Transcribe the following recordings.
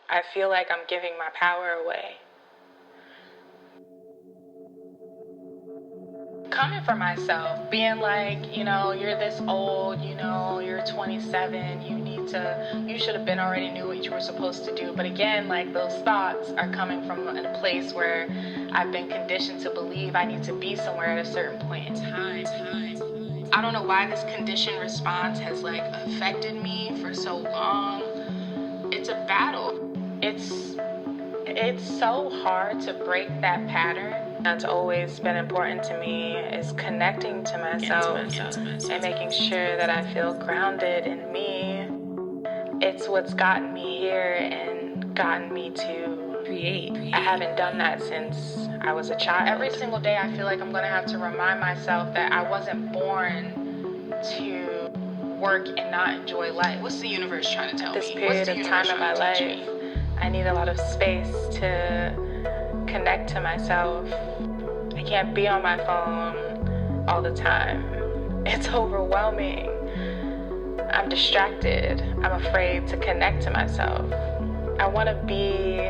I feel like I'm giving my power away. Coming for myself, being like, you're this old, you're 27, you should have been already knew what you were supposed to do. But again, like, those thoughts are coming from a place where I've been conditioned to believe I need to be somewhere at a certain point in time. I don't know why this conditioned response has affected me for so long. It's a battle. It's so hard to break that pattern. That's always been important to me is connecting to myself and making sure that I feel grounded in me. It's what's gotten me here and gotten me to create. I haven't done that since I was a child. Every single day I feel like I'm going to have to remind myself that I wasn't born to work and not enjoy life. What's the universe trying to tell me? This period of time in my life, I need a lot of space to connect to myself. I can't be on my phone all the time. It's overwhelming. I'm distracted. I'm afraid to connect to myself. I want to be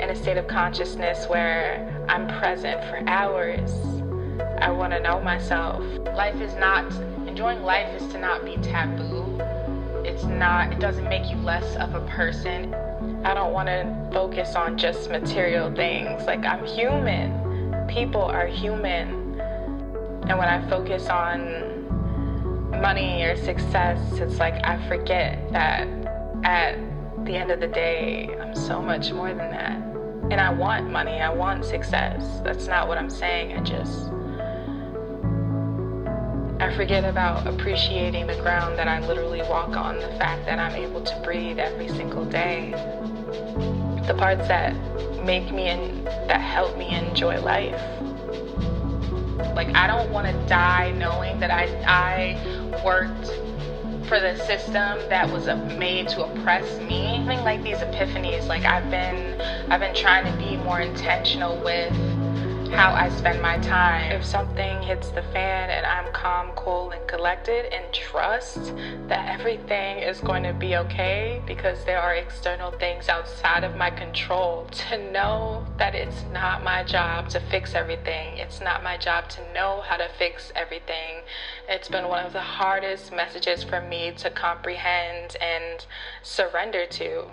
in a state of consciousness where I'm present for hours. I want to know myself. Enjoying life is to not be taboo. It doesn't make you less of a person. I don't want to focus on just material things. I'm human. People are human. And when I focus on money or success, it's I forget that at the end of the day, I'm so much more than that. And I want money. I want success. That's not what I'm saying. I forget about appreciating the ground that I literally walk on, the fact that I'm able to breathe every single day. The parts that make me and that help me enjoy life. I don't want to die knowing that I worked for the system that was made to oppress me. Having these epiphanies, I've been trying to be more intentional with how I spend my time. If something hits the fan and I'm calm, cool, and collected, and trust that everything is going to be okay because there are external things outside of my control, to know that it's not my job to fix everything. It's not my job to know how to fix everything. It's been one of the hardest messages for me to comprehend and surrender to.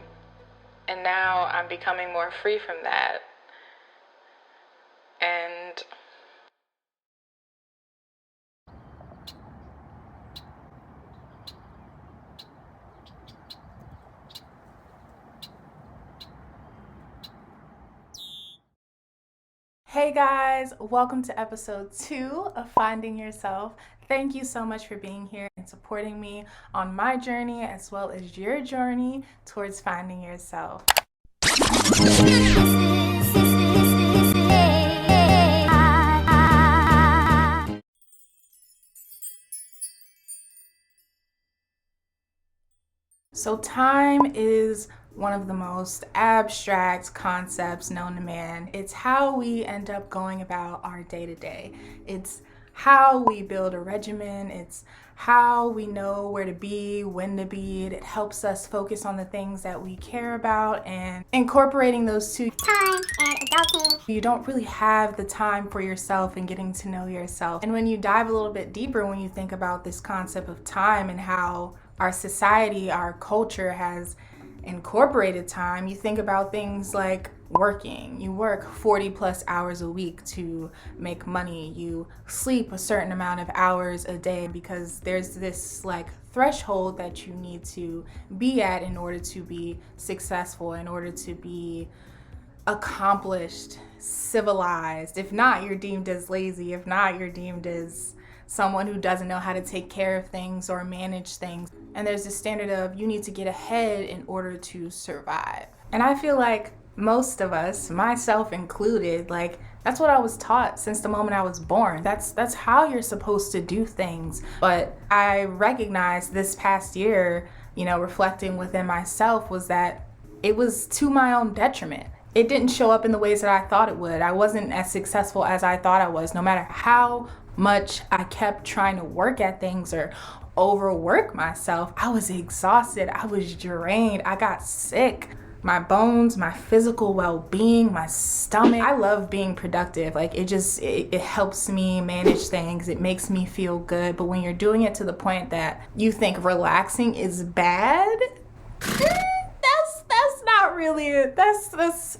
And now I'm becoming more free from that. And hey guys, welcome to episode 2 of Finding Yourself. Thank you so much for being here and supporting me on my journey as well as your journey towards finding yourself. So time is one of the most abstract concepts known to man. It's how we end up going about our day-to-day. It's how we build a regimen. It's how we know where to be, when to be. It helps us focus on the things that we care about, and incorporating those two, time and adulting. You don't really have the time for yourself and getting to know yourself. And when you dive a little bit deeper, when you think about this concept of time and how our society, our culture has incorporated time, you think about things like working. You work 40 plus hours a week to make money. You sleep a certain amount of hours a day because there's this threshold that you need to be at in order to be successful, in order to be accomplished, civilized. If not, you're deemed as lazy. If not, you're deemed as someone who doesn't know how to take care of things or manage things. And there's this standard of you need to get ahead in order to survive. And I feel like most of us, myself included, that's what I was taught since the moment I was born. That's how you're supposed to do things. But I recognized this past year, reflecting within myself, was that it was to my own detriment. It didn't show up in the ways that I thought it would. I wasn't as successful as I thought I was, no matter how much I kept trying to work at things or overwork myself. I was exhausted. I was drained. I got sick. my bones, my physical well-being, my stomach. I love being productive. Like it helps me manage things. It makes me feel good. But when you're doing it to the point that you think relaxing is bad, that's not really it.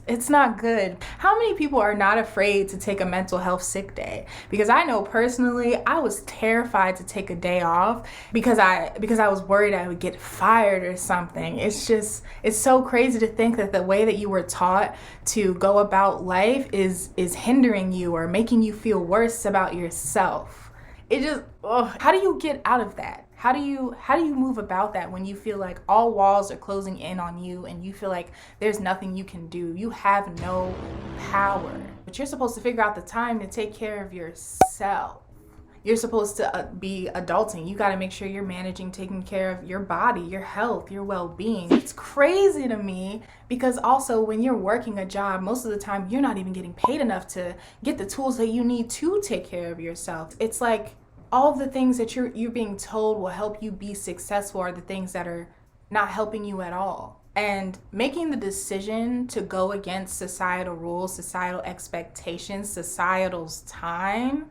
It's not good. How many people are not afraid to take a mental health sick day? Because I know personally, I was terrified to take a day off because I was worried I would get fired or something. It's so crazy to think that the way that you were taught to go about life is hindering you or making you feel worse about yourself. How do you get out of that? How do you move about that when you feel like all walls are closing in on you and you feel like there's nothing you can do? You have no power. But you're supposed to figure out the time to take care of yourself. You're supposed to be adulting. You got to make sure you're managing, taking care of your body, your health, your well-being. It's crazy to me because also when you're working a job, most of the time you're not even getting paid enough to get the tools that you need to take care of yourself. It's like all of the things that you're being told will help you be successful are the things that are not helping you at all. And making the decision to go against societal rules, societal expectations, societal's time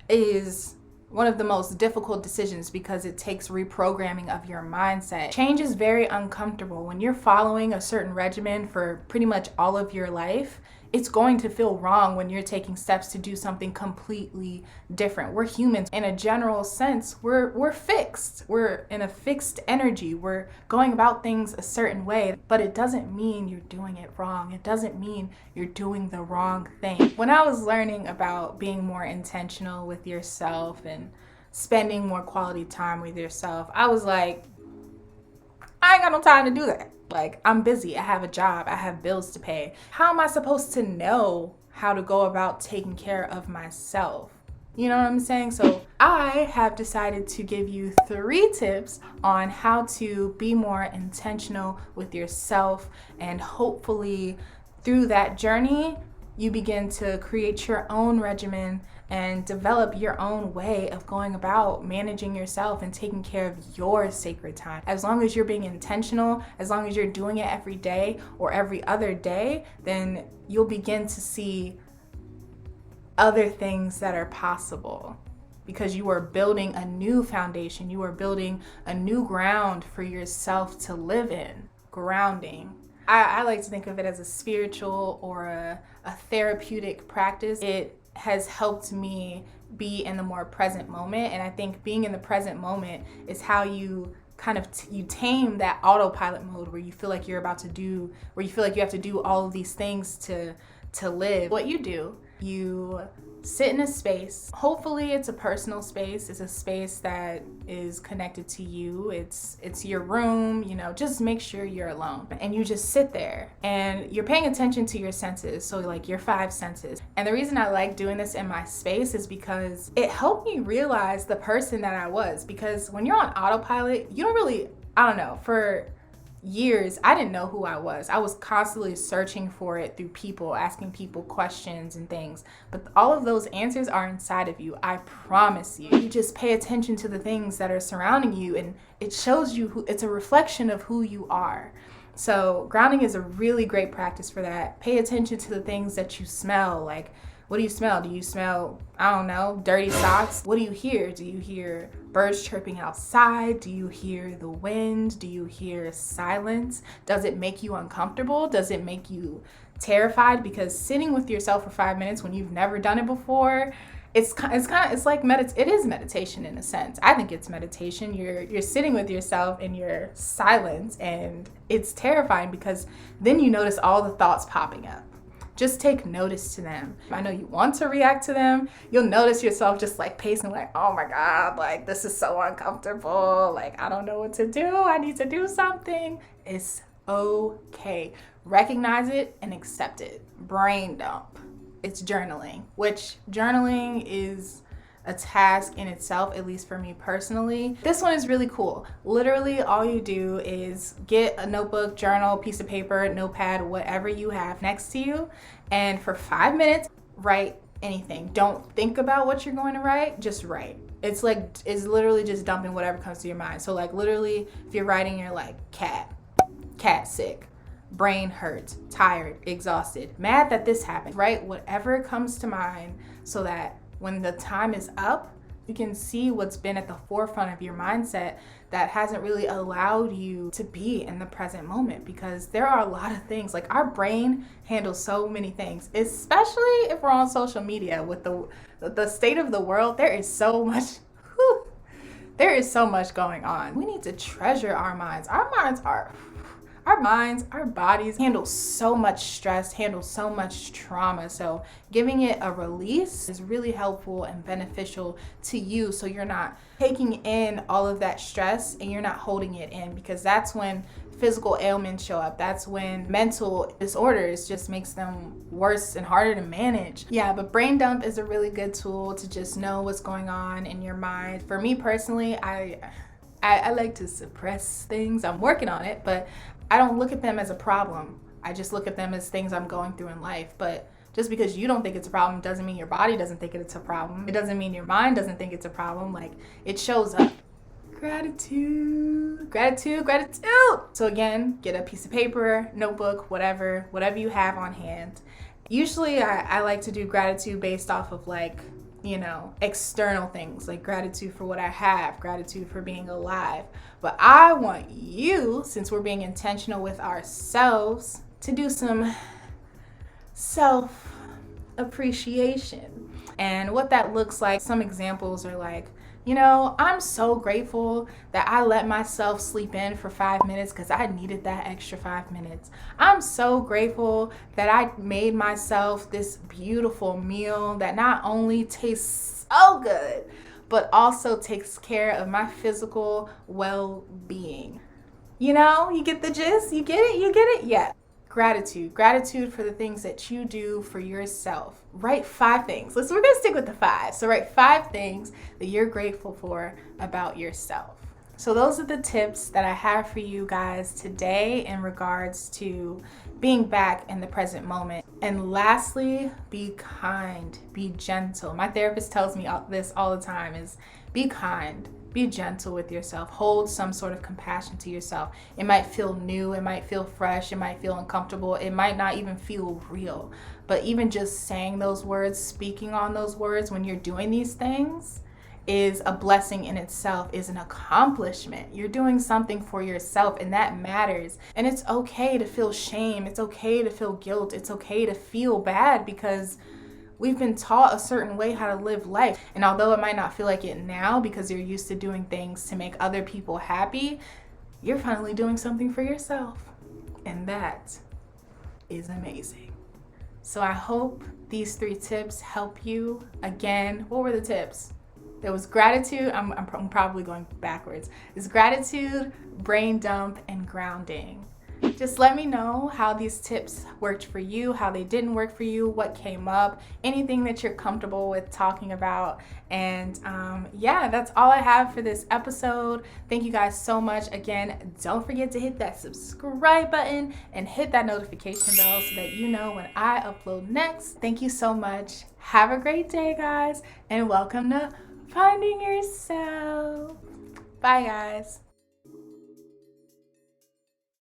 is one of the most difficult decisions because it takes reprogramming of your mindset. Change is very uncomfortable. When you're following a certain regimen for pretty much all of your life, it's going to feel wrong when you're taking steps to do something completely different. We're humans. In a general sense, we're fixed. We're in a fixed energy. We're going about things a certain way, but it doesn't mean you're doing it wrong. It doesn't mean you're doing the wrong thing. When I was learning about being more intentional with yourself and spending more quality time with yourself, I was like, I ain't got no time to do that. Like, I'm busy, I have a job, I have bills to pay. How am I supposed to know how to go about taking care of myself? You know what I'm saying? So I have decided to give you 3 tips on how to be more intentional with yourself, and hopefully through that journey, you begin to create your own regimen and develop your own way of going about managing yourself and taking care of your sacred time. As long as you're being intentional, as long as you're doing it every day or every other day, then you'll begin to see other things that are possible because you are building a new foundation. You are building a new ground for yourself to live in. Grounding. I like to think of it as a spiritual or a therapeutic practice. It has helped me be in the more present moment, and I think being in the present moment is how you kind of you tame that autopilot mode where you feel like you have to do all of these things to live. What you do, you sit in a space. Hopefully it's a personal space. It's a space that is connected to you. It's your room, just make sure you're alone. And you just sit there and you're paying attention to your senses. So like your 5 senses. And the reason I like doing this in my space is because it helped me realize the person that I was. Because when you're on autopilot, you don't really, for years, I didn't know who I was. I was constantly searching for it through people, asking people questions and things. But all of those answers are inside of you. I promise you. You just pay attention to the things that are surrounding you, and it shows you it's a reflection of who you are. So grounding is a really great practice for that. Pay attention to the things that you smell. Like, what do you smell? Do you smell, dirty socks? What do you hear? Do you hear birds chirping outside? Do you hear the wind? Do you hear silence? Does it make you uncomfortable? Does it make you terrified? Because sitting with yourself for 5 minutes when you've never done it before, it is meditation in a sense. I think it's meditation. You're sitting with yourself in your silence, and it's terrifying because then you notice all the thoughts popping up. Just take notice to them. I know you want to react to them. You'll notice yourself just like pacing, like, oh my God, like this is so uncomfortable. Like, I don't know what to do. I need to do something. It's okay. Recognize it and accept it. Brain dump. It's journaling, which journaling is a task in itself, at least for me personally. This one is really cool. Literally all you do is get a notebook, journal, piece of paper, notepad, whatever you have next to you, and for 5 minutes, write anything. Don't think about what you're going to write, just write. It's literally just dumping whatever comes to your mind. So like literally if you're writing, you're like cat, cat sick, brain hurt, tired, exhausted, mad that this happened, right? Whatever comes to mind, so that when the time is up, you can see what's been at the forefront of your mindset that hasn't really allowed you to be in the present moment. Because there are a lot of things, like our brain handles so many things, especially if we're on social media with the state of the world. There is so much, there is so much going on. We need to treasure our minds. Our bodies handle so much stress, handle so much trauma. So giving it a release is really helpful and beneficial to you, so you're not taking in all of that stress and you're not holding it in, because that's when physical ailments show up. That's when mental disorders just makes them worse and harder to manage. Yeah, but brain dump is a really good tool to just know what's going on in your mind. For me personally, I like to suppress things. I'm working on it, but I don't look at them as a problem. I just look at them as things I'm going through in life. But just because you don't think it's a problem doesn't mean your body doesn't think it's a problem. It doesn't mean your mind doesn't think it's a problem. Like, it shows up. Gratitude. So again, get a piece of paper, notebook, whatever you have on hand. Usually I like to do gratitude based off of, like, external things, like gratitude for what I have, gratitude for being alive. But I want you, since we're being intentional with ourselves, to do some self-appreciation. And what that looks like, some examples are like, I'm so grateful that I let myself sleep in for 5 minutes because I needed that extra 5 minutes. I'm so grateful that I made myself this beautiful meal that not only tastes so good, but also takes care of my physical well-being. You get the gist? You get it? Yeah. Gratitude for the things that you do for yourself. Write 5 things. We're gonna stick with the 5. So write 5 things that you're grateful for about yourself. So those are the tips that I have for you guys today in regards to being back in the present moment. And lastly, be kind, be gentle. My therapist tells me this all the time, is be kind. Be gentle with yourself. Hold some sort of compassion to yourself. It might feel new, it might feel fresh, it might feel uncomfortable, it might not even feel real. But even just saying those words, speaking on those words when you're doing these things is a blessing in itself, is an accomplishment. You're doing something for yourself, and that matters. And it's okay to feel shame. It's okay to feel guilt. It's okay to feel bad, because we've been taught a certain way how to live life. And although it might not feel like it now because you're used to doing things to make other people happy, you're finally doing something for yourself. And that is amazing. So I hope these 3 tips help you. Again, what were the tips? There was gratitude. I'm probably going backwards. It's gratitude, brain dump, and grounding. Just let me know how these tips worked for you, how they didn't work for you, what came up, anything that you're comfortable with talking about. And yeah, that's all I have for this episode. Thank you guys so much. Again, don't forget to hit that subscribe button and hit that notification bell so that you know when I upload next. Thank you so much. Have a great day, guys, and welcome to Finding Yourself. Bye, guys.